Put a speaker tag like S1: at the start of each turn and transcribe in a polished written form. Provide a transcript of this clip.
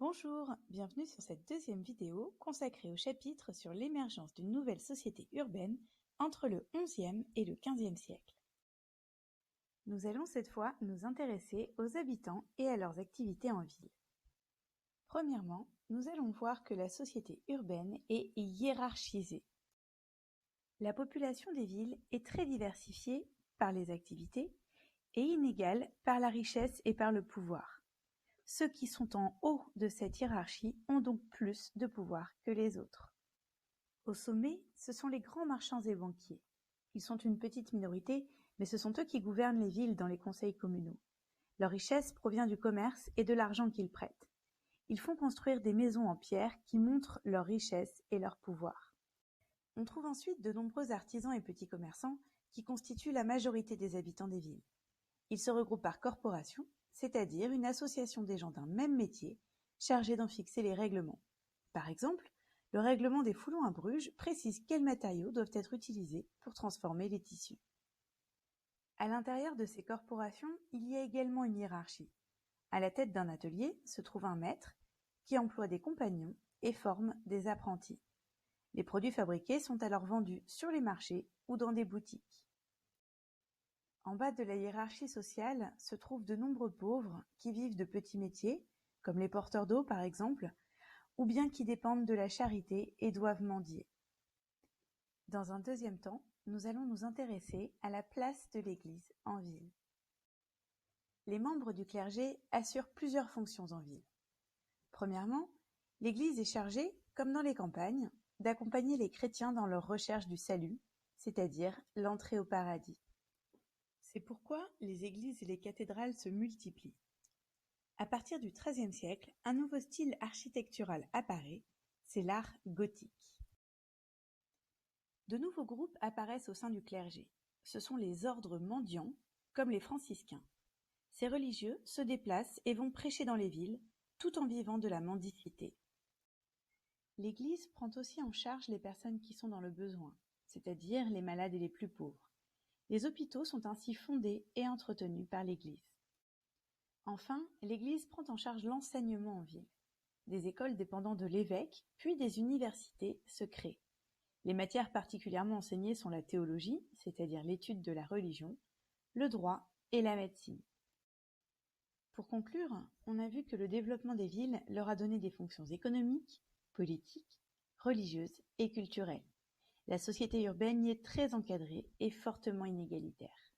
S1: Bonjour, bienvenue sur cette deuxième vidéo consacrée au chapitre sur l'émergence d'une nouvelle société urbaine entre le XIe et le XVe siècle. Nous allons cette fois nous intéresser aux habitants et à leurs activités en ville. Premièrement, nous allons voir que la société urbaine est hiérarchisée. La population des villes est très diversifiée par les activités et inégale par la richesse et par le pouvoir. Ceux qui sont en haut de cette hiérarchie ont donc plus de pouvoir que les autres. Au sommet, ce sont les grands marchands et banquiers. Ils sont une petite minorité, mais ce sont eux qui gouvernent les villes dans les conseils communaux. Leur richesse provient du commerce et de l'argent qu'ils prêtent. Ils font construire des maisons en pierre qui montrent leur richesse et leur pouvoir. On trouve ensuite de nombreux artisans et petits commerçants qui constituent la majorité des habitants des villes. Ils se regroupent par corporation, c'est-à-dire une association des gens d'un même métier, chargée d'en fixer les règlements. Par exemple, le règlement des foulons à Bruges précise quels matériaux doivent être utilisés pour transformer les tissus. À l'intérieur de ces corporations, il y a également une hiérarchie. À la tête d'un atelier se trouve un maître qui emploie des compagnons et forme des apprentis. Les produits fabriqués sont alors vendus sur les marchés ou dans des boutiques. En bas de la hiérarchie sociale se trouvent de nombreux pauvres qui vivent de petits métiers, comme les porteurs d'eau par exemple, ou bien qui dépendent de la charité et doivent mendier. Dans un deuxième temps, nous allons nous intéresser à la place de l'Église en ville. Les membres du clergé assurent plusieurs fonctions en ville. Premièrement, l'Église est chargée, comme dans les campagnes, d'accompagner les chrétiens dans leur recherche du salut, c'est-à-dire l'entrée au paradis. C'est pourquoi les églises et les cathédrales se multiplient. À partir du XIIIe siècle, un nouveau style architectural apparaît, c'est l'art gothique. De nouveaux groupes apparaissent au sein du clergé. Ce sont les ordres mendiants, comme les franciscains. Ces religieux se déplacent et vont prêcher dans les villes, tout en vivant de la mendicité. L'Église prend aussi en charge les personnes qui sont dans le besoin, c'est-à-dire les malades et les plus pauvres. Les hôpitaux sont ainsi fondés et entretenus par l'Église. Enfin, l'Église prend en charge l'enseignement en ville. Des écoles dépendant de l'évêque, puis des universités se créent. Les matières particulièrement enseignées sont la théologie, c'est-à-dire l'étude de la religion, le droit et la médecine. Pour conclure, on a vu que le développement des villes leur a donné des fonctions économiques, politiques, religieuses et culturelles. La société urbaine y est très encadrée et fortement inégalitaire.